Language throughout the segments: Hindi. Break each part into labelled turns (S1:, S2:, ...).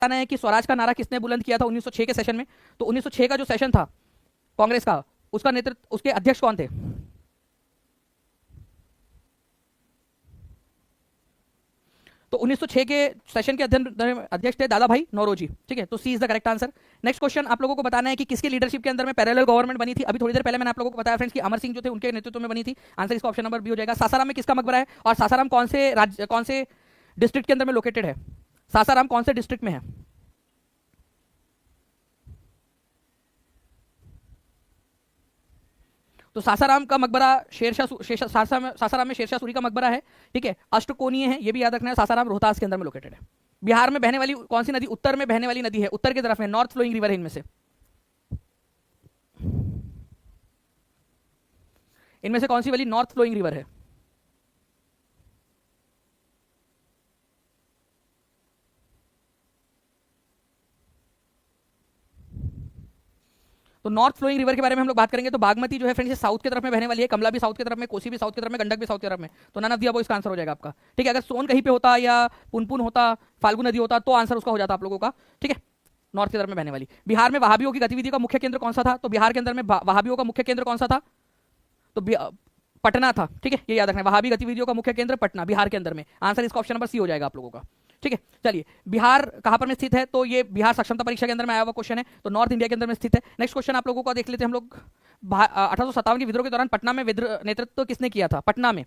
S1: बताना है कि स्वराज का नारा किसने बुलंद किया था 1906 के सेशन में। तो 1906 का जो सेशन था कांग्रेस का, उसका नेतृत्व, उसके अध्यक्ष कौन थे? तो 1906 के सेशन के अध्यक्ष थे दादा भाई नौरोजी। ठीक है, तो C is the correct answer. Next question आप लोगों को बताना है कि किसके लीडरशिप के अंदर में पैरेलल गवर्नमेंट बनी थी। अभी थोड़ी देर पहले मैंने आप लोगों को बताया फ्रेंड्स कि अमर सिंह जो थे उनके नेतृत्व में बनी थी। आंसर इसका ऑप्शन नंबर बी हो जाएगा। सासाराम में किसका मकबरा है और सासाराम कौन से डिस्ट्रिक्ट के अंदर में लोकेटेड है? सासाराम कौन से डिस्ट्रिक्ट में है? तो सासाराम का मकबरा सासाराम में शेरशाह सूरी का मकबरा है। ठीक है, अष्टकोणीय है, ये भी याद रखना है। सासाराम रोहतास के अंदर में लोकेटेड है। बिहार में बहने वाली कौन सी नदी, उत्तर में बहने वाली नदी है, उत्तर की तरफ में, नॉर्थ फ्लोइंग रिवर है इनमें से? इनमें से कौन सी वाली नॉर्थ फ्लोइंग रिवर है? तो नॉर्थ फ्लोइंग रिवर के बारे में हम लोग बात करेंगे तो बागमती जो है फ्रेंड्स साउथ की तरफ में बहने वाली है, कमला भी साउथ की तरफ में, कोसी भी साउथ की तरफ में, गंडक भी साउथ की तरफ में। तो नन ऑफ दी अबव इसका आंसर हो जाएगा आपका। ठीक है, अगर सोन कहीं पे होता या पुनपुन होता, फाल्गु नदी होता, तो आंसर उसका हो जाता आप लोगों का। ठीक है, नॉर्थ की तरफ में बहने वाली। बिहार में वहाबियों की गतिविधि का मुख्य केंद्र कौन सा था? तो बिहार के अंदर में वहाबियों का मुख्य केंद्र कौन सा था? तो पटना था। ठीक है, ये याद रखना है, वहाबी गतिविधियों का मुख्य केंद्र पटना, बिहार के अंदर में। आंसर इसका ऑप्शन नंबर सी हो जाएगा आप लोगों का। ठीक है, चलिए बिहार कहां पर में स्थित है? तो ये बिहार सक्षमता परीक्षा के अंदर में आया हुआ क्वेश्चन है, तो नॉर्थ इंडिया के अंदर में स्थित है। नेक्स्ट क्वेश्चन आप लोगों को देख लेते हैं हम लोग। 1857 के विद्रोह के दौरान पटना में नेतृत्व किसने किया था? पटना में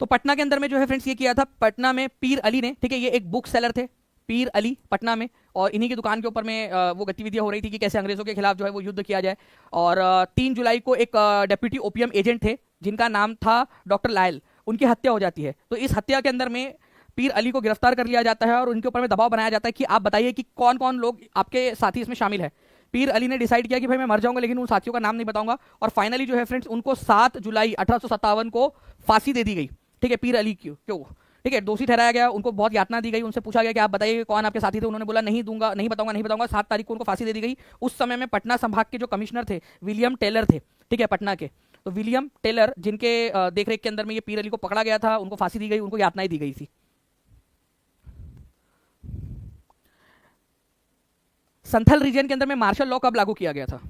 S1: तो पटना के अंदर में जो है फ्रेंड्स ये किया था पटना में पीर अली ने। ठीक है, ये एक बुक सेलर थे पीर अली पटना में, और इन्हीं की दुकान के ऊपर में वो गतिविधियां हो रही थी कि कैसे अंग्रेजों के खिलाफ जो है वो युद्ध किया जाए। और 3 जुलाई को एक डेप्यूटी ओपीएम एजेंट थे जिनका नाम था डॉक्टर लायल, उनकी हत्या हो जाती है। तो इस हत्या के अंदर में पीर अली को गिरफ्तार कर लिया जाता है और उनके ऊपर में दबाव बनाया जाता है कि आप बताइए कि कौन कौन लोग आपके साथी इसमें शामिल है। पीर अली ने डिसाइड किया कि भाई मैं मर जाऊंगा लेकिन उन साथियों का नाम नहीं बताऊंगा, और फाइनली जो है फ्रेंड्स उनको 7 जुलाई 1857 को फांसी दे दी गई। ठीक है, पीर अली क्यों? ठीक है, दोषी ठहराया गया, उनको बहुत यातना दी गई, उनसे पूछा गया कि आप बताइए कौन आपके साथी थे, उन्होंने बोला नहीं दूंगा, नहीं बताऊंगा, नहीं बताऊंगा। 7 तारीख को उनको फांसी दे दी गई। उस समय में पटना संभाग के जो कमिश्नर थे विलियम टेलर थे। ठीक है, पटना के। तो विलियम टेलर जिनके देखरेख के अंदर में ये पीर अली को पकड़ा गया था, उनको फांसी दी गई, उनको यातनाएं दी गई थी। संथल रीजन के अंदर में मार्शल लॉ कब लागू किया गया था?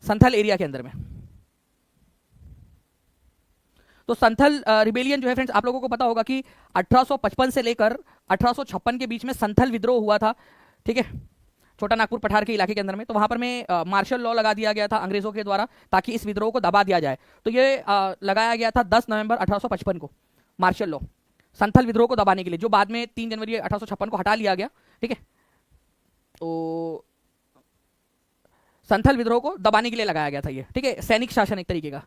S1: संथल एरिया के अंदर में। तो संथल रिबेलियन जो है फ्रेंड्स आप लोगों को पता होगा कि 1855 से लेकर 1856 के बीच में संथल विद्रोह हुआ था। ठीक है, छोटा नागपुर पठार के इलाके के अंदर में। तो वहां पर में मार्शल लॉ लगा दिया गया था अंग्रेजों के द्वारा ताकि इस विद्रोह को दबा दिया जाए। तो ये लगाया गया था 10 नवंबर 1855 को, मार्शल लॉ, संथल विद्रोह को दबाने के लिए, जो बाद में 3 जनवरी 1856 को हटा लिया गया। ठीक है, तो संथल विद्रोह को दबाने के लिए लगाया गया था ये। ठीक है, सैनिक शासन एक तरीके का,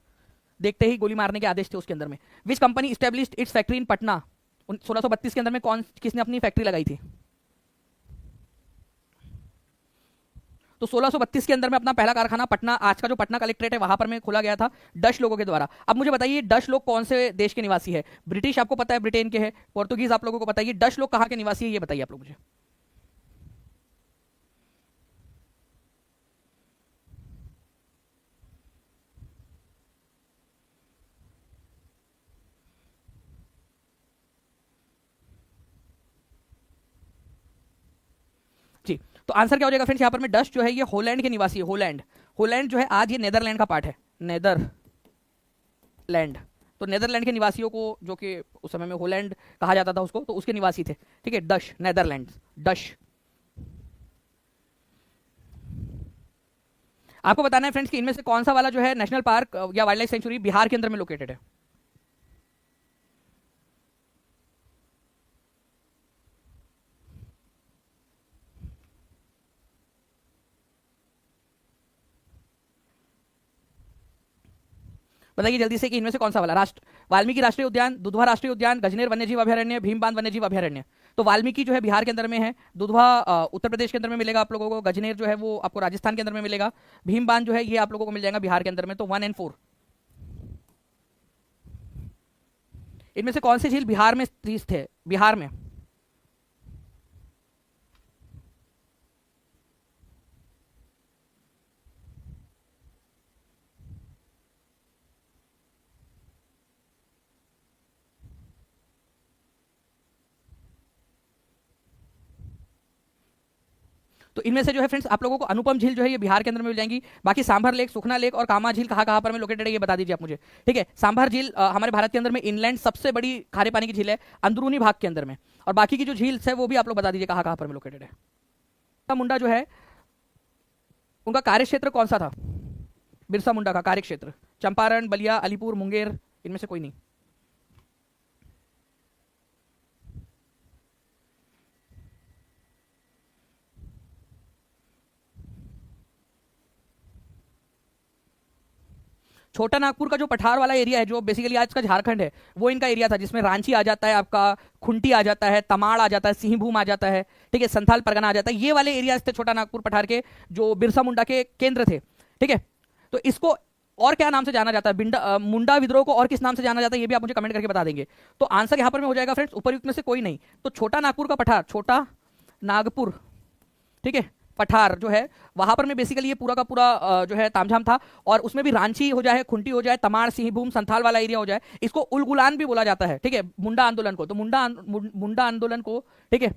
S1: देखते ही गोली मारने के आदेश थे उसके अंदर में। Which company established it's factory in Patna? 1632 के अंदर में किसने अपनी फैक्ट्री लगाई थी? तो 1632 के अंदर में अपना पहला कारखाना पटना, आज का जो पटना कलेक्ट्रेट है वहां पर में खोला गया था डच लोगों के द्वारा। अब मुझे बताइए डच लोग कौन से देश के निवासी है? ब्रिटिश आपको पता है ब्रिटेन के है, पोर्तुगीज आप लोगों को बताइए, डच लोग कहां के निवासी है ये बताइए आप लोग मुझे। जी, तो आंसर क्या हो जाएगा फ्रेंड्स यहाँ पर में? डच जो है ये होलैंड के निवासी है। होलैंड, होलैंड जो है आज ये नेदरलैंड का पार्ट है, नेदरलैंड। तो नेदरलैंड के निवासियों को, जो कि उस समय में होलैंड कहा जाता था उसको, तो उसके निवासी थे। ठीक है, डच, नेदरलैंड, डच। आपको बताना है फ्रेंड्स कि इनमें से कौन सा वाला जो है नेशनल पार्क या वाइल्ड लाइफ सेंचुरी बिहार के अंदर में लोकेटेड है? बताइए जल्दी से कि इनमें से कौन सा वाला? राष्ट्र वाल्मीकि राष्ट्रीय उद्यान, दुधवा राष्ट्रीय उद्यान, गजनेर वन्यजीव अभयारण्य, भीमबांध वन्यजीव अभयारण्य। तो वाल्मीकि जो है बिहार के अंदर में है, दुधवा उत्तर प्रदेश के अंदर में मिलेगा आप लोगों को, गजनेर जो है वो आपको राजस्थान के अंदर में मिलेगा, भीमबांध जो है ये आप लोगों को मिल जाएगा बिहार के अंदर में। तो 1 और 4 इनमें से कौन सी झील बिहार में स्थित है? बिहार में। तो इनमें से जो है फ्रेंड्स आप लोगों को अनुपम झील जो है ये बिहार के अंदर में मिल जाएंगी। बाकी सांभर लेक, सुखना लेक और कामा झील कहाँ कहाँ पर में लोकेटेड है ये बता दीजिए आप मुझे, ठीक है। सांभर झील हमारे भारत के अंदर में इनलैंड सबसे बड़ी खारे पानी की झील है, अंदरूनी भाग के अंदर में। और बाकी की जो झील है वो भी आप लोग बता दीजिए कहाँ कहाँ पर में लोकेटेड है। बिरसा मुंडा जो है उनका कार्य क्षेत्र कौन सा था? बिरसा मुंडा का कार्य क्षेत्र चंपारण, बलिया, अलीपुर, मुंगेर, इनमें से कोई नहीं। छोटा नागपुर का जो पठार वाला एरिया है जो बेसिकली आज का झारखंड है, वो इनका एरिया था, जिसमें रांची आ जाता है, आपका खुंटी आ जाता है, तमाड़ आ जाता है, सिंहभूम आ जाता है, ठीक है, संथाल परगना आ जाता है। ये वाले एरियाज थे छोटा नागपुर पठार के जो बिरसा मुंडा के केंद्र थे, ठीक है। तो इसको और क्या नाम से जाना जाता है? मुंडा विद्रोह को और किस नाम से जाना जाता है ये भी आप मुझे कमेंट करके बता देंगे। तो आंसर यहां पर में हो जाएगा फ्रेंड्स उपरयुक्त में से कोई नहीं। तो छोटा नागपुर का पठार, छोटा नागपुर, ठीक है, पठार जो है वहां पर में बेसिकली ये पूरा का पूरा जो है तामझाम था। और उसमें भी रांची हो जाए, खुंटी हो जाए, तमाड़, सिंहभूम, संथाल वाला एरिया हो जाए, इसको उलगुलान भी बोला जाता है, ठीक है, मुंडा आंदोलन को। तो मुंडा आंदोलन को, ठीक है,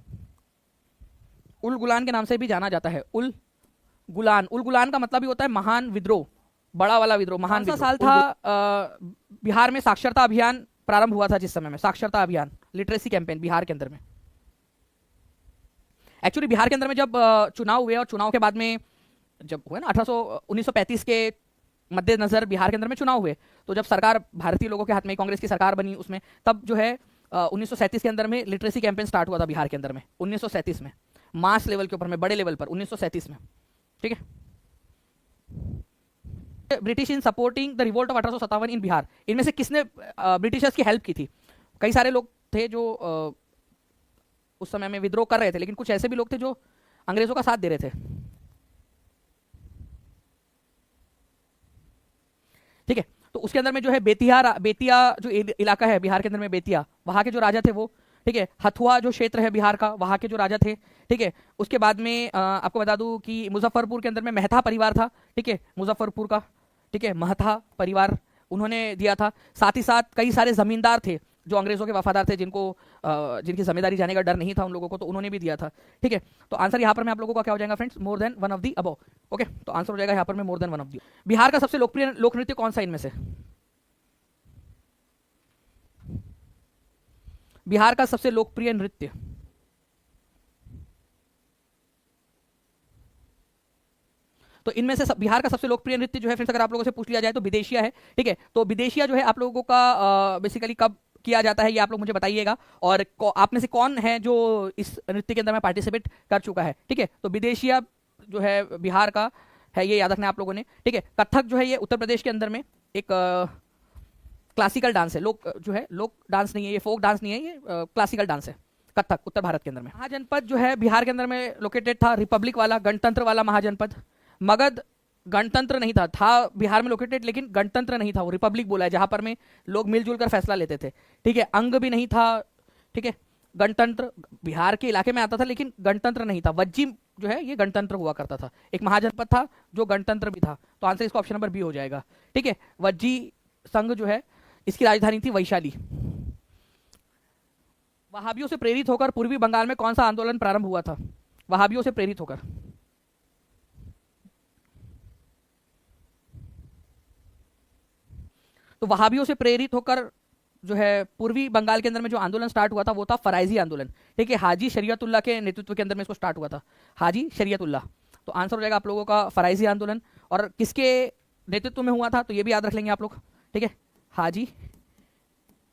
S1: उलगुलान के नाम से भी जाना जाता है। उलगुलान, उलगुलान का मतलब ही होता है महान विद्रोह, बड़ा वाला विद्रोह, महान विद्रोह। साल था बिहार में साक्षरता अभियान प्रारंभ हुआ था, जिस समय में साक्षरता अभियान, लिटरेसी कैंपेन बिहार के अंदर में। एक्चुअली बिहार के अंदर में जब चुनाव हुए और चुनाव के बाद में जब हुए ना 1935 के मद्देनजर बिहार के अंदर में चुनाव हुए, तो जब सरकार भारतीय लोगों के हाथ में, कांग्रेस की सरकार बनी, उसमें तब जो है 1937 के अंदर में लिटरेसी कैंपेन स्टार्ट हुआ था बिहार के अंदर में, 1937 में, मास लेवल के ऊपर में, बड़े लेवल पर 1937 में, ठीक है। British in supporting the revolt of 1857 इन बिहार, इनमें से किसने ब्रिटिशर्स की हेल्प की थी? कई सारे लोग थे जो उस समय में विद्रोह कर रहे थे, लेकिन कुछ ऐसे भी लोग थे जो अंग्रेजों का साथ दे रहे थे, ठीक है। तो उसके अंदर में जो है बेतिया जो इलाका है बिहार के अंदर में, बेतिया, वहां के जो राजा थे वो, ठीक है। हथुआ जो क्षेत्र है बिहार का, वहां के जो राजा थे, ठीक है। उसके बाद में आपको बता दूं कि मुजफ्फरपुर के अंदर में मेहता परिवार था, ठीक है, मुजफ्फरपुर का, ठीक है, महता परिवार, उन्होंने दिया था। साथ ही साथ कई सारे जमींदार थे जो अंग्रेजों के वफादार थे, जिनकी जिम्मेदारी जाने का डर नहीं था उन लोगों को, तो उन्होंने भी दिया था, ठीक है। तो आंसर यहाँ पर में आप लोगों का क्या हो जाएगा friends? More than one of the above, okay. तो आंसर हो जाएगा यहाँ पर में more than one of the. Bihar का सबसे लोकप्रिय लोक नृत्य कौन सा इनमें से? बिहार का सबसे लोकप्रिय नृत्य, तो इनमें से बिहार का सबसे लोकप्रिय नृत्य जो है फ्रेंड्स अगर आप लोगों से पूछ लिया जाए तो विदेशिया है, ठीक है। तो विदेशिया जो है आप लोगों का बेसिकली कब किया जाता है ये आप लोग मुझे बताइएगा। और आप में से कौन है जो इस नृत्य के अंदर में पार्टिसिपेट कर चुका है, ठीक है। तो विदेशिया जो है बिहार का है, ये याद रखना आप लोगों ने, ठीक है। कथक जो है ये उत्तर प्रदेश के अंदर में एक क्लासिकल डांस है, लोक डांस नहीं है ये, फोक डांस नहीं है ये, क्लासिकल डांस है कथक, उत्तर भारत के अंदर में। महाजनपद जो है बिहार के अंदर में लोकेटेड था, रिपब्लिक वाला, गणतंत्र वाला महाजनपद। मगध गणतंत्र नहीं था बिहार में लोकेटेड, लेकिन गणतंत्र नहीं था, वो रिपब्लिक बोला है, जहां पर में लोग मिलजुल कर फैसला लेते थे, ठीक है। अंग भी नहीं था, ठीक है। गणतंत्र बिहार के इलाके में आता था, लेकिन गणतंत्र नहीं था। वज्जी जो है ये गणतंत्र हुआ करता था, एक महाजनपद था जो गणतंत्र भी था। तो आंसर इसका ऑप्शन नंबर बी हो जाएगा, ठीक है। वज्जी संघ जो है इसकी राजधानी थी वैशाली। वहाबियों से प्रेरित होकर पूर्वी बंगाल में कौन सा आंदोलन प्रारंभ हुआ था? वहाबियों से प्रेरित होकर, तो वहाबियों से प्रेरित होकर जो है पूर्वी बंगाल के अंदर में जो आंदोलन स्टार्ट हुआ था वो था फराइजी आंदोलन, ठीक है। हाजी शरीयतुल्लाह के नेतृत्व के अंदर में इसको स्टार्ट हुआ था, हाजी शरीयतुल्लाह। तो आंसर हो जाएगा आप लोगों का फराइजी आंदोलन। और किसके नेतृत्व में हुआ था तो ये भी याद रख लेंगे आप लोग, ठीक है, हाजी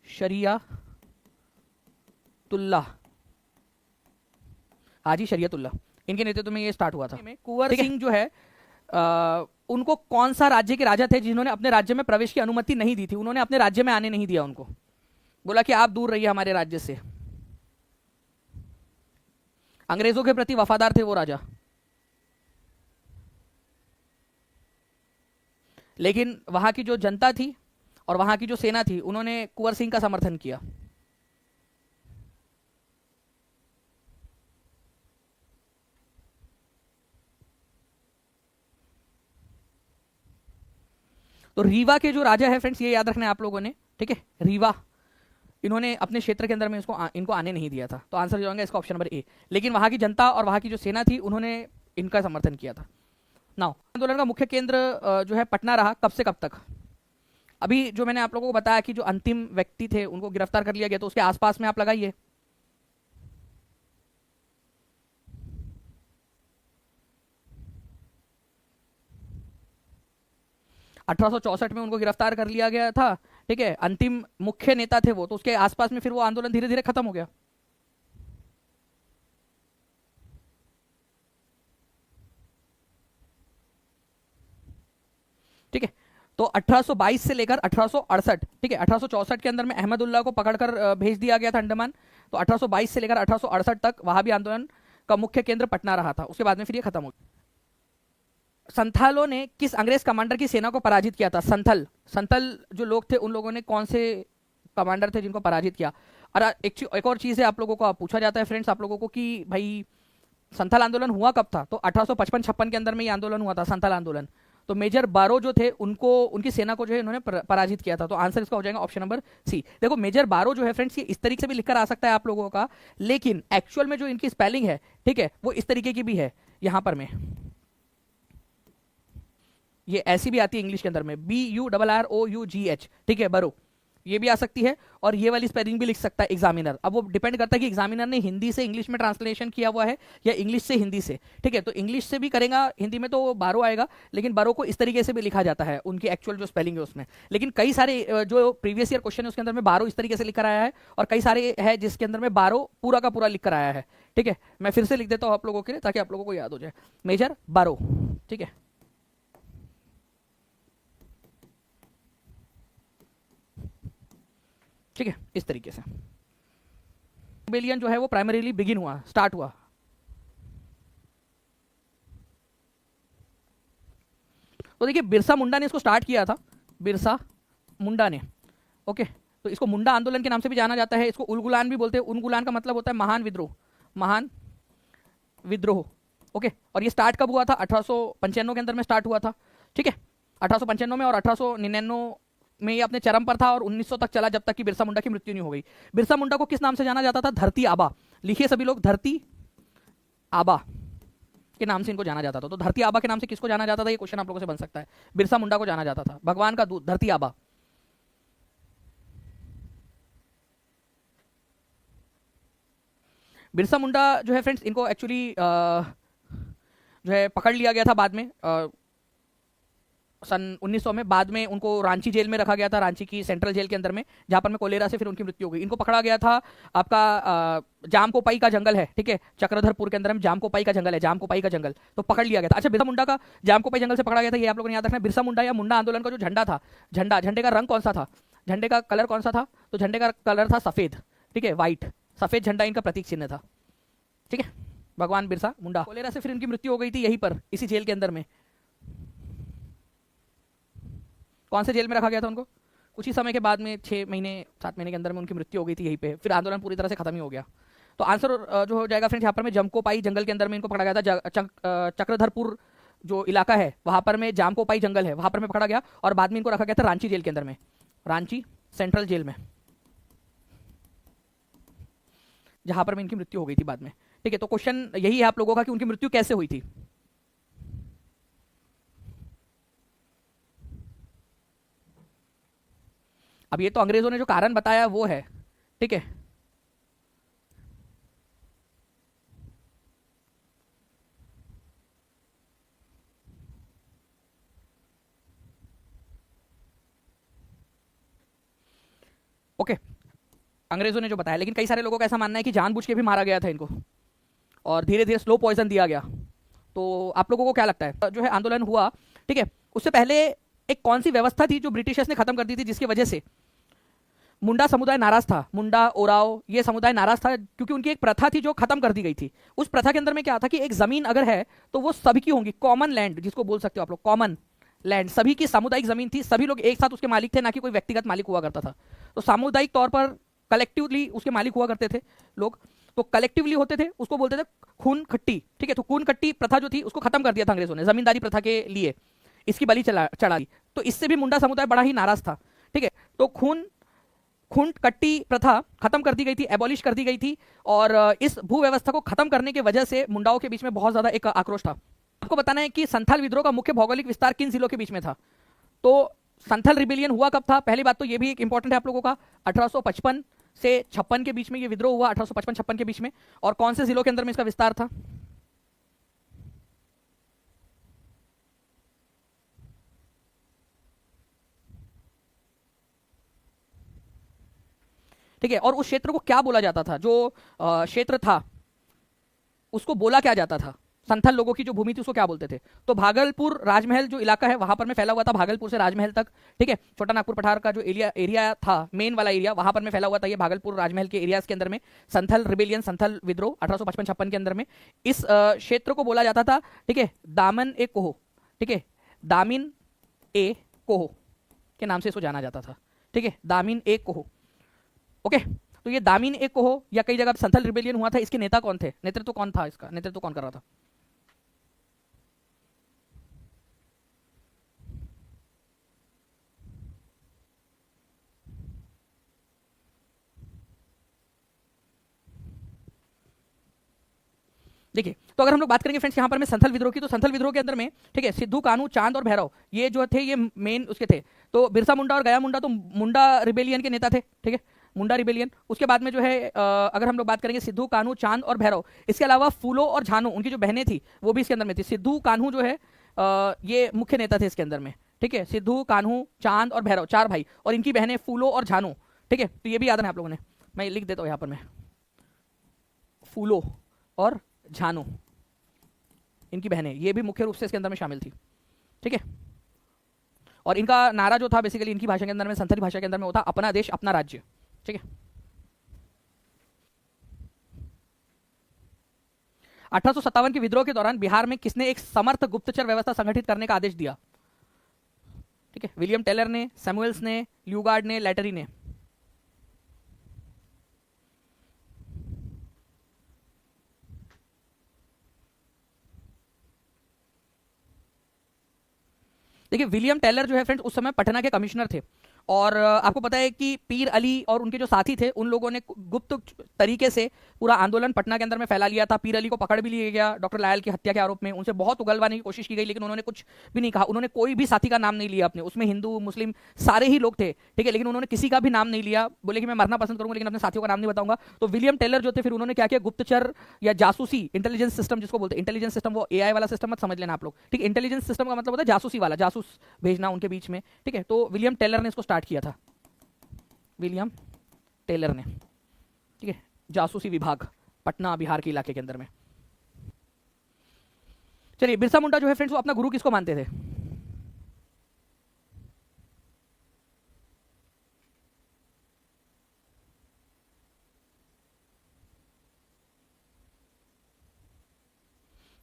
S1: शरीयतुल्लाह, हाजी शरीयतुल्लाह, इनके नेतृत्व में ये स्टार्ट हुआ था। कुंवर सिंह जो है उनको कौन सा राज्य के राजा थे जिन्होंने अपने राज्य में प्रवेश की अनुमति नहीं दी थी? उन्होंने अपने राज्य में आने नहीं दिया उनको, बोला कि आप दूर रहिए हमारे राज्य से। अंग्रेजों के प्रति वफादार थे वो राजा, लेकिन वहां की जो जनता थी और वहां की जो सेना थी उन्होंने कुंवर सिंह का समर्थन किया। तो रीवा के जो राजा है फ्रेंड्स, ये याद रखना है आप लोगों ने, ठीक है, रीवा, इन्होंने अपने क्षेत्र के अंदर में इनको आने नहीं दिया था। तो आंसर जो होगा इसका ऑप्शन नंबर ए। लेकिन वहां की जनता और वहां की जो सेना थी उन्होंने इनका समर्थन किया था। नाउ आंदोलन का मुख्य केंद्र जो है पटना रहा, कब से कब तक? अभी जो मैंने आप लोगों को बताया कि जो अंतिम व्यक्ति थे उनको गिरफ्तार कर लिया गया, तो उसके आसपास में आप लगाइए। अठारह में उनको गिरफ्तार कर लिया गया था, ठीक है, अंतिम मुख्य नेता थे वो, तो उसके आसपास में फिर वो आंदोलन धीरे धीरे खत्म हो गया। ठीक है, तो 1822 से लेकर 1868, ठीक है, 1864 के अंदर में अहमदुल्ला को पकड़कर भेज दिया गया था अंडमान। तो 1822 से लेकर 1868 तक वहां भी आंदोलन का मुख्य केंद्र पटना रहा था। उसके बाद में फिर ये खत्म हो गया। संथालों ने किस अंग्रेज कमांडर की सेना को पराजित किया था? संथल जो लोग थे उन लोगों ने कौन से कमांडर थे जिनको पराजित किया? और एक और चीज है, आप लोगों को पूछा जाता है फ्रेंड्स आप लोगों को कि भाई संथाल आंदोलन हुआ कब था? तो 1855-56 के अंदर में ये आंदोलन हुआ था, संथाल आंदोलन। तो मेजर बारो जो थे उनको, उनकी सेना को जो है इन्होंने पराजित किया था। तो आंसर इसका हो जाएगा ऑप्शन नंबर सी। देखो मेजर बारो जो है फ्रेंड्स, ये इस तरीके से भी लिखकर आ सकता है आप लोगों का, लेकिन एक्चुअल में जो इनकी स्पेलिंग है, ठीक है, वो इस तरीके की भी है, यहां पर में ये ऐसी भी आती है इंग्लिश के अंदर में, BURROUGH, ठीक है, बरो, ये भी आ सकती है। और ये वाली स्पेलिंग भी लिख सकता है एग्जामिनर। अब वो डिपेंड करता है कि एग्जामिनर ने हिंदी से इंग्लिश में ट्रांसलेशन किया हुआ है या इंग्लिश से हिंदी से, ठीक है। तो इंग्लिश से भी करेगा, हिंदी में तो बारो आएगा, लेकिन बारो को इस तरीके से भी लिखा जाता है, उनकी एक्चुअल जो स्पेलिंग है उसमें। लेकिन कई सारे जो प्रीवियस ईयर क्वेश्चन है उसके अंदर में बारो इस तरीके से लिख कर आया है, और कई सारे है जिसके अंदर में बारो पूरा का पूरा लिख कर आया है, ठीक है। मैं फिर से लिख देता हूँ आप लोगों के लिए ताकि आप लोगों को याद हो जाए, मेजर बारो, ठीक है। ठीक है, इस तरीके से रिबेलियन जो है वो प्राइमरीली बिगिन हुआ, स्टार्ट हुआ। तो देखिए बिरसा मुंडा ने इसको स्टार्ट किया था, बिरसा मुंडा ने, ओके। तो इसको मुंडा आंदोलन के नाम से भी जाना जाता है, इसको उलगुलान भी बोलते हैं। उलगुलान का मतलब होता है महान विद्रोह, महान विद्रोह, ओके। और ये स्टार्ट कब हुआ था? 1895 के अंदर में स्टार्ट हुआ था, ठीक है, 1895 में। और 1899 में ये अपने चरम पर था और 1900 तक चला, जब तक कि बिरसा मुंडा की मृत्यु नहीं हो गई। बिरसा मुंडा को किस नाम से जाना जाता था? धरती आबा। लिखिए सभी लोग, धरती आबा के नाम से इनको जाना जाता था। तो धरती आबा के नाम से किसको जाना जाता था? ये क्वेश्चन आप लोगों से बन सकता है। बिरसा मुंडा को जाना जाता था, भगवान का दूत, धरती आबा। बिरसा मुंडा जो है फ्रेंड्स, इनको एक्चुअली जो है पकड़ लिया गया था बाद में, सन 1900 में। बाद में उनको रांची जेल में रखा गया था, रांची की सेंट्रल जेल के अंदर में, जहां पर में कोलेरा से फिर उनकी मृत्यु हो गई। इनको पकड़ा गया था आपका जामकोपाई का जंगल है, ठीक है, चक्रधरपुर के अंदर में जामकोपाई का जंगल है, जामकोपाई का जंगल, तो पकड़ लिया गया था। अच्छा, बिरसा मुंडा का जामकोपाई जंगल से पकड़ा गया था, ये आप लोगों ने याद रखना है। बिरसा मुंडा या मुंडा आंदोलन का जो झंडा था, झंडे का रंग कौन सा था? झंडे का कलर कौन सा था? तो झंडे का कलर था सफेद, ठीक है, व्हाइट, सफेद झंडा इनका प्रतीक चिन्ह था, ठीक है। भगवान बिरसा मुंडा, कोलेरा से फिर उनकी मृत्यु हो गई थी यहीं पर, इसी जेल के अंदर में। कौन से जेल में रखा गया था उनको? कुछ ही समय के बाद में, 6 महीने 7 महीने के अंदर में उनकी मृत्यु हो गई थी यहीं पे। फिर आंदोलन पूरी तरह से खत्म ही हो गया। तो आंसर जो हो जाएगा फ्रेंड्स, यहाँ पर में जमकोपाई जंगल के अंदर में इनको पकड़ा गया था। चक्रधरपुर जो इलाका है वहां पर में जामकोपाई जंगल है, वहां पर में पकड़ा गया, और बाद में इनको रखा गया था रांची जेल के अंदर में, रांची सेंट्रल जेल में, जहां पर में इनकी मृत्यु हो गई थी बाद में, ठीक है। तो क्वेश्चन यही है आप लोगों का कि उनकी मृत्यु कैसे हुई थी। अब ये तो अंग्रेजों ने जो कारण बताया वो है, ठीक है। ओके, अंग्रेजों ने जो बताया, लेकिन कई सारे लोगों का ऐसा मानना है कि जानबूझ के भी मारा गया था इनको, और धीरे धीरे स्लो पॉइजन दिया गया। तो आप लोगों को क्या लगता है, जो है आंदोलन हुआ, ठीक है, उससे पहले एक कौन सी व्यवस्था थी जो ब्रिटिशर्स ने खत्म कर दी थी, जिसकी वजह से मुंडा समुदाय नाराज था? मुंडा, ओराव, ये समुदाय नाराज था क्योंकि उनकी एक प्रथा थी जो खत्म कर दी गई थी। उस प्रथा के अंदर में क्या था कि एक जमीन अगर है तो वो सभी की होंगी, कॉमन लैंड जिसको बोल सकते हो आप लोग, कॉमन लैंड, सभी की सामुदायिक जमीन थी, सभी लोग एक साथ उसके मालिक थे, ना कि कोई व्यक्तिगत मालिक हुआ करता था। तो सामुदायिक तौर पर कलेक्टिवली उसके मालिक हुआ करते थे लोग, तो कलेक्टिवली होते थे, उसको बोलते थे खून खट्टी, ठीक है। तो खून खट्टी प्रथा जो थी उसको खत्म कर दिया था अंग्रेजों ने, जमींदारी प्रथा के लिए। इसकी बलि चढ़ा दी। तो इससे भी मुंडा समुदाय बड़ा ही नाराज था। ठीक है, तो खूंट कट्टी प्रथा खत्म कर दी गई थी, एबॉलिश कर दी गई थी, और इस भू व्यवस्था को खत्म करने की वजह से मुंडाओं के बीच में बहुत ज्यादा एक आक्रोश था। आपको बताना है कि संथाल विद्रोह का मुख्य भौगोलिक विस्तार किन जिलों के बीच में था। तो संथाल रिबेलियन हुआ कब था? पहली बात तो ये भी एक इंपॉर्टेंट है आप लोगों का, 1855 से 56 के बीच में ये विद्रोह हुआ, 1855-56 के बीच में। और कौन से जिलों के अंदर में इसका विस्तार था? ठीक है, और उस क्षेत्र को क्या बोला जाता था? जो क्षेत्र था उसको बोला क्या जाता था? संथल लोगों की जो भूमि थी उसको क्या बोलते थे? तो भागलपुर राजमहल जो इलाका है वहां पर में फैला हुआ था, भागलपुर से राजमहल तक। ठीक है, छोटा नागपुर पठार का जो एरिया था, मेन वाला एरिया, वहां पर में फैला हुआ था ये भागलपुर राजमहल के एरियाज के अंदर में संथल रिबेलियन, संथल विद्रोह 1855-56 के अंदर में इस क्षेत्र को बोला जाता था। ठीक है, दामन ए कोहो, ठीक है, दामिन ए कोहो के नाम से इसको जाना जाता था। ठीक है, दामिन ए कोहो। ओके, तो ये दामिन ए कोहो या कई जगह संथल रिबेलियन हुआ था, इसके नेता कौन थे? नेतृत्व कौन था? इसका नेतृत्व कौन कर रहा था? देखिए, तो अगर हम लोग बात करेंगे फ्रेंड्स यहाँ पर में संथल विद्रोह की, तो संथल विद्रोह के अंदर में ठीक है सिद्धू, कान्हू, चांद और भैरव ये जो थे ये मेन उसके थे। तो बिरसा मुंडा और गया मुंडा तो मुंडा रिबेलियन के नेता थे। ठीक है, मुंडा रिबेलियन। उसके बाद में जो है अगर हम लोग बात करेंगे सिद्धू, कान्हू, चांद और भैरव, इसके अलावा फूलो और झानू उनकी जो बहनें थी वो भी इसके अंदर में थी। सिद्धू कान्हू जो है ये मुख्य नेता थे इसके अंदर में। ठीक है, सिद्धू, कान्हू, चांद और भैरव, चार भाई, और इनकी बहनें फूलो और झानू। ठीक है, तो ये भी याद है आप लोगों ने, मैं लिख देता हूँ यहाँ पर मैं, फूलो और झानू इनकी बहनें, ये भी मुख्य रूप से इसके अंदर में शामिल थी। ठीक है, और इनका नारा जो था बेसिकली इनकी भाषा के अंदर में, संथाली भाषा के अंदर में होता अपना देश अपना राज्य। ठीक है, 1857 के विद्रोह के दौरान बिहार में किसने एक समर्थ गुप्तचर व्यवस्था संगठित करने का आदेश दिया? ठीक है, विलियम टेलर ने, सैमुअल्स ने, ल्यूगार्ड ने, लेटरी ने। देखिए, विलियम टेलर जो है फ्रेंड्स उस समय पटना के कमिश्नर थे, और आपको पता है कि पीर अली और उनके जो साथी थे उन लोगों ने गुप्त तरीके से पूरा आंदोलन पटना के अंदर में फैला लिया था। पीर अली को पकड़ भी लिया गया डॉक्टर लायल की हत्या के आरोप में, उनसे बहुत उगलवाने की कोशिश की गई, लेकिन उन्होंने कुछ भी नहीं कहा। उन्होंने कोई भी साथी का नाम नहीं लिया अपने, उसमें हिंदू मुस्लिम सारे ही लोग थे। ठीक है, लेकिन उन्होंने किसी का भी नाम नहीं लिया, बोले कि मैं मरना पसंद करूंगा लेकिन अपने साथियों का नाम नहीं बताऊंगा। तो विलियम टेलर जो थे फिर उन्होंने क्या किया, गुप्तचर या जासूसी इंटेलिजेंस सिस्टम जिसको बोलते हैं, इंटेलिजेंस सिस्टम वो एआई वाला सिस्टम मत समझ लेना आप लोग। ठीक है, इंटेलिजेंस सिस्टम का मतलब होता है जासूसी वाला, जासूस भेजना उनके बीच में। ठीक है, तो विलियम टेलर ने इसको स्टार्ट किया था, विलियम टेलर ने। ठीक है, जासूसी विभाग पटना बिहार के इलाके के अंदर में। चलिए, बिरसा मुंडा जो है फ्रेंड्स वो अपना गुरु किसको मानते थे?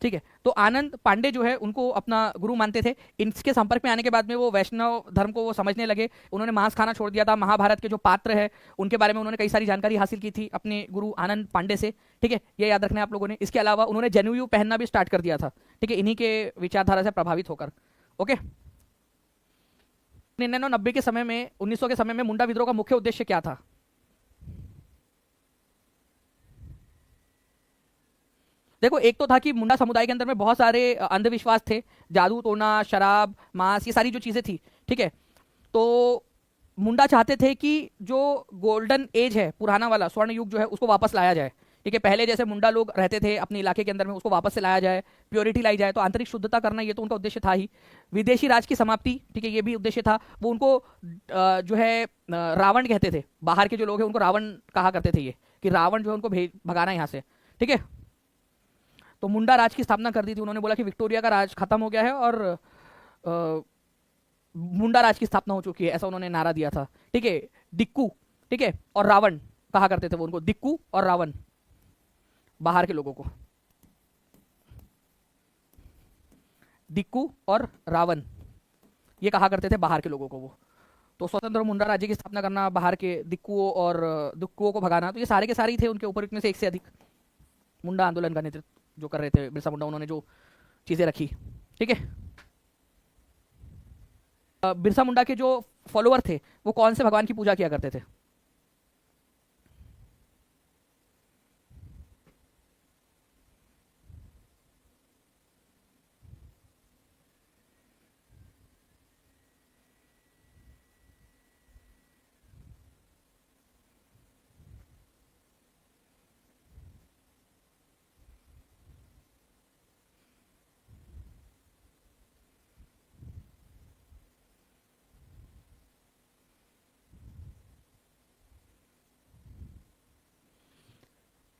S1: ठीक है, तो आनंद पांडे जो है उनको अपना गुरु मानते थे। इनके संपर्क में आने के बाद में वो वैष्णव धर्म को वो समझने लगे, उन्होंने मांस खाना छोड़ दिया था। महाभारत के जो पात्र है उनके बारे में उन्होंने कई सारी जानकारी हासिल की थी अपने गुरु आनंद पांडे से। ठीक है, ये याद रखना है आप लोगों ने। इसके अलावा उन्होंने जनेऊ पहनना भी स्टार्ट कर दिया था। ठीक है, इन्हीं के विचारधारा से प्रभावित होकर। ओके, 1990 के समय में, 1900 के समय में मुंडा विद्रोह का मुख्य उद्देश्य क्या था? देखो, एक तो था कि मुंडा समुदाय के अंदर में बहुत सारे अंधविश्वास थे, जादू टोना, शराब, मांस, ये सारी जो चीजें थी। ठीक है, तो मुंडा चाहते थे कि जो गोल्डन एज है, पुराना वाला स्वर्ण युग जो है उसको वापस लाया जाए। ठीक है, पहले जैसे मुंडा लोग रहते थे अपने इलाके के अंदर में उसको वापस से लाया जाए, प्योरिटी लाई जाए, तो आंतरिक शुद्धता करना ये तो उनका उद्देश्य था ही। विदेशी राज की समाप्ति, ठीक है, ये भी उद्देश्य था। वो उनको जो है रावण कहते थे, बाहर के जो लोग हैं उनको रावण कहा करते थे, ये कि रावण जो है उनको भगाना यहाँ से। ठीक है, तो मुंडा राज की स्थापना कर दी थी। उन्होंने बोला कि विक्टोरिया का राज खत्म हो गया है और मुंडा राज की स्थापना हो चुकी है, ऐसा उन्होंने नारा दिया था। ठीक है, दिक्कू, ठीक है, और रावण कहा करते थे वो उनको, दिक्कू और रावण बाहर के लोगों को, दिक्कू और रावण ये कहा करते थे बाहर के लोगों को वो। तो स्वतंत्र मुंडा राज्य की स्थापना करना, बाहर के दिक्कुओं और दिक्कुओं को भगाना, तो ये सारे के सारे ही थे उनके ऊपर, इतने से एक से अधिक मुंडा आंदोलन का नेतृत्व जो कर रहे थे बिरसा मुंडा, उन्होंने जो चीजें रखी। ठीक है, बिरसा मुंडा के जो फॉलोअर थे वो कौन से भगवान की पूजा किया करते थे?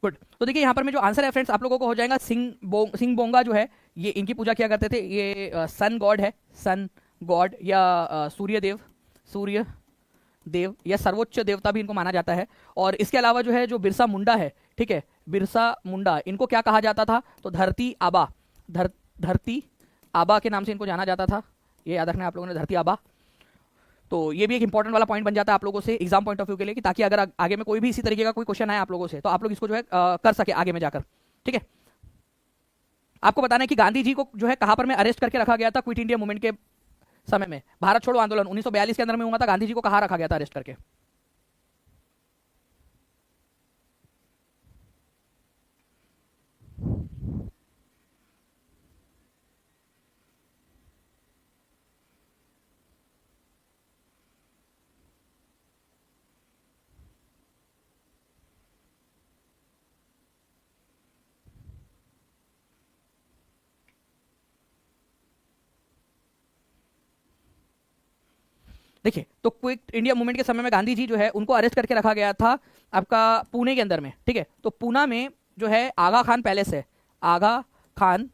S1: गुड। तो देखिए यहाँ पर में जो आंसर है फ्रेंड्स आप लोगों को हो जाएगा सिंह बोंगा जो है ये इनकी पूजा किया करते थे। ये सन गॉड है, सन गॉड या सूर्य देव या सर्वोच्च देवता भी इनको माना जाता है। और इसके अलावा जो है जो बिरसा मुंडा है, ठीक है, बिरसा मुंडा इनको क्या कहा जाता था? तो धरती आबा, धरती आबा के नाम से इनको जाना जाता था। ये याद रखना है आप लोगों ने, धरती आबा। तो ये भी एक इंपॉर्टेंट वाला पॉइंट बन जाता है आप लोगों से एग्जाम पॉइंट ऑफ व्यू के लिए, कि ताकि अगर आगे में कोई भी इसी तरीके का कोई क्वेश्चन आए आप लोगों से तो आप लोग इसको जो है कर सके आगे में जाकर। ठीक है, आपको बताना है कि गांधी जी को जो है कहां पर में अरेस्ट करके रखा गया था क्विट इंडिया मूवमेंट के समय में। भारत छोड़ो आंदोलन 1942 के अंदर में हुआ था। गांधी जी को कहां रखा गया था अरेस्ट करके? देखिए, तो क्विट इंडिया मूवमेंट के समय में गांधी जी जो है उनको अरेस्ट करके रखा गया था आपका पुणे के अंदर में। ठीक है, तो पूना में जो है आगा खान पैलेस है, आगा खान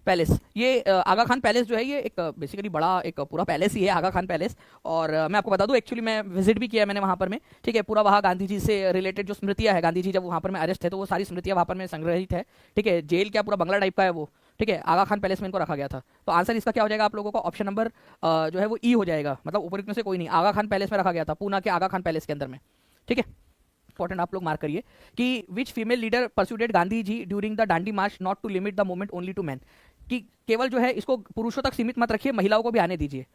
S1: पैलेस। ये आगा खान पैलेस जो है ये एक बेसिकली बड़ा एक पूरा पैलेस ही है, आगा खान पैलेस। और मैं आपको बता दूं एक्चुअली मैं विजिट भी किया मैंने वहाँ पर में। ठीक है, पूरा वहाँ गांधी जी से रिलेटेड जो स्मृतियाँ है, गांधी जी जब वहाँ पर में अरेस्ट थे तो वो सारी स्मृतियाँ वहाँ पर में संग्रहित है। ठीक है, जेल क्या पूरा बंगला टाइप का है वो। ठीक है, आगा खान पैलेस में इनको रखा गया था। तो आंसर इसका क्या हो जाएगा आप लोगों का? ऑप्शन नंबर जो है वो ई हो जाएगा, मतलब ऊपर में से कोई नहीं, आगा खान पैलेस में रखा गया था, पूना के आगा खान पैलेस के अंदर में। ठीक है, इंपॉर्टेंट आप लोग मार्क करिए कि which female leader persuaded Gandhi ji during the Dandi march not to limit the movement only to man. कि केवल जो है इसको पुरुषों तक सीमित मत रखिए, महिलाओं को भी आने दीजिए।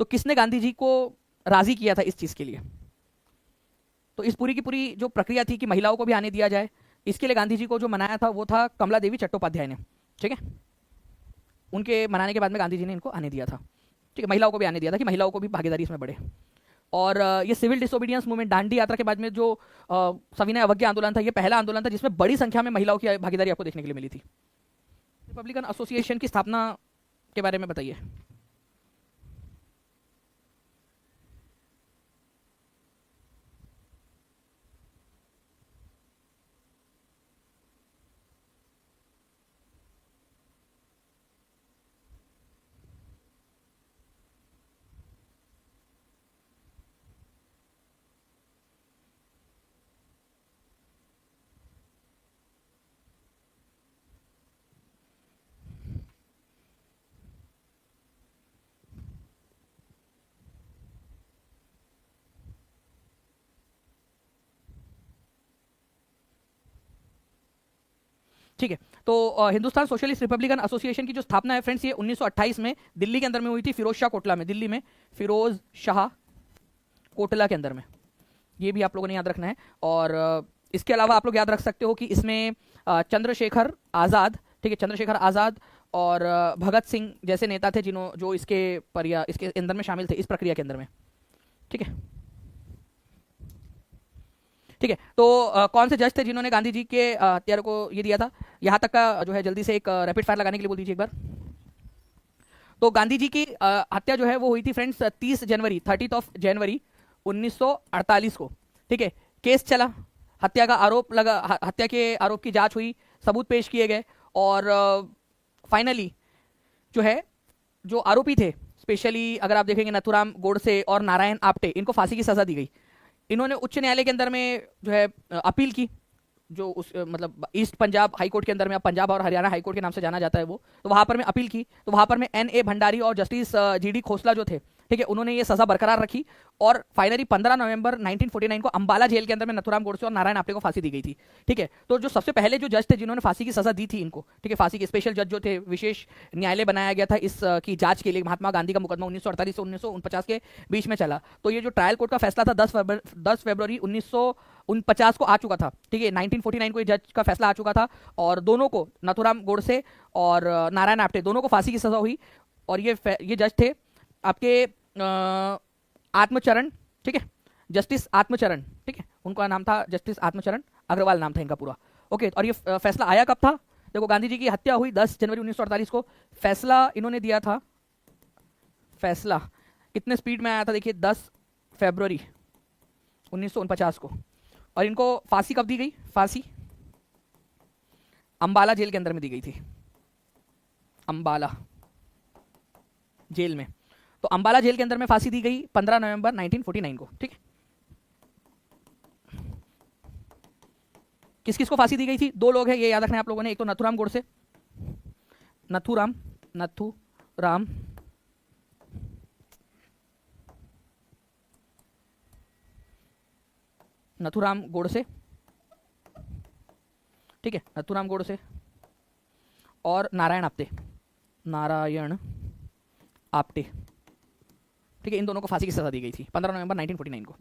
S1: तो किसने गांधी जी को राजी किया था इस चीज के लिए? तो इस पूरी की पूरी जो प्रक्रिया थी कि महिलाओं को भी आने दिया जाए, इसके लिए गांधी जी को जो मनाया था वो था कमला देवी चट्टोपाध्याय ने। ठीक है, उनके मनाने के बाद में गांधी जी ने इनको आने दिया था। ठीक है, महिलाओं को भी आने दिया था कि महिलाओं को भी भागीदारी इसमें बढ़े। और ये सिविल डिसोबीडियंस मूवमेंट दांडी यात्रा के बाद में जो सविनय अवज्ञा आंदोलन था, ये पहला आंदोलन था जिसमें बड़ी संख्या में महिलाओं की भागीदारी आपको देखने के लिए मिली थी। रिपब्लिकन एसोसिएशन की स्थापना के बारे में बताइए। ठीक है, तो हिंदुस्तान सोशलिस्ट रिपब्लिकन एसोसिएशन की जो स्थापना है फ्रेंड्स ये 1928 में दिल्ली के अंदर में हुई थी, फिरोज शाह कोटला में, दिल्ली में फिरोज शाह कोटला के अंदर में। ये भी आप लोगों ने याद रखना है। और इसके अलावा आप लोग याद रख सकते हो कि इसमें चंद्रशेखर आज़ाद, ठीक है, चंद्रशेखर आज़ाद और भगत सिंह जैसे नेता थे जिन्हों जो इसके अंदर में शामिल थे इस प्रक्रिया के अंदर में। ठीक है, ठीक है, तो कौन से जज थे जिन्होंने गांधी जी के हत्यारों को ये दिया था? यहाँ तक का जो है जल्दी से एक रैपिड फायर लगाने के लिए बोल दीजिए एक बार। तो गांधी जी की हत्या जो है वो हुई थी फ्रेंड्स 30 जनवरी 1948 को। ठीक है, केस चला, हत्या का आरोप लगा, हत्या के आरोप की जांच हुई, सबूत पेश किए गए और फाइनली जो है जो आरोपी थे, स्पेशली अगर आप देखेंगे नथुराम गोडसे और नारायण आप्टे, इनको फांसी की सजा दी गई। इन्होंने उच्च न्यायालय के अंदर में जो है अपील की, जो उस मतलब ईस्ट पंजाब हाई कोर्ट के अंदर में, अब पंजाब और हरियाणा हाई कोर्ट के नाम से जाना जाता है वो, तो वहां पर में अपील की। तो वहां पर में एन ए भंडारी और जस्टिस जी डी खोसला जो थे ठीक है, उन्होंने ये सजा बरकरार रखी और फाइनली 15 नवंबर 1949 को अंबाला जेल के अंदर में नथुराम गोडसे और नारायण आप्टे को फांसी दी गई थी। ठीक है, तो जो सबसे पहले जो जज थे जिन्होंने फांसी की सजा दी थी इनको, ठीक है, फांसी के स्पेशल जज जो थे, विशेष न्यायालय बनाया गया था इस की जांच के लिए। महात्मा गांधी का मुकदमा 1948 से 1949 के बीच में चला, तो ये जो ट्रायल कोर्ट का फैसला था 10 फरवरी 1949 को आ चुका था। ठीक है, 1949 को ये जज का फैसला आ चुका था और दोनों को, नथुराम गोडसे और नारायण आप्टे, दोनों को फांसी की सजा हुई। और ये जज थे आपके आत्मचरण, ठीक है, जस्टिस आत्मचरण, ठीक है, उनका नाम था जस्टिस आत्मचरण अग्रवाल नाम था इनका पूरा। ओके, और ये फैसला आया कब था? देखो, गांधी जी की हत्या हुई 10 जनवरी 1948 को, फैसला इन्होंने दिया था, फैसला कितने स्पीड में आया था देखिए, 10 फरवरी 1949 को। और इनको फांसी कब दी गई? फांसी अंबाला जेल के अंदर में दी गई थी, अंबाला जेल में। तो अंबाला जेल के अंदर में फांसी दी गई 15 नवंबर 1949 को। ठीक है, किस किस को फांसी दी गई थी? दो लोग हैं, ये याद रखना है आप लोगों ने, एक तो नथुराम गोडसे, नथुराम गोडसे, ठीक है, नथुराम गोडसे और नारायण आप्टे, ठीक है, इन दोनों को फांसी की सजा दी गई थी 15 नवंबर 1949 को।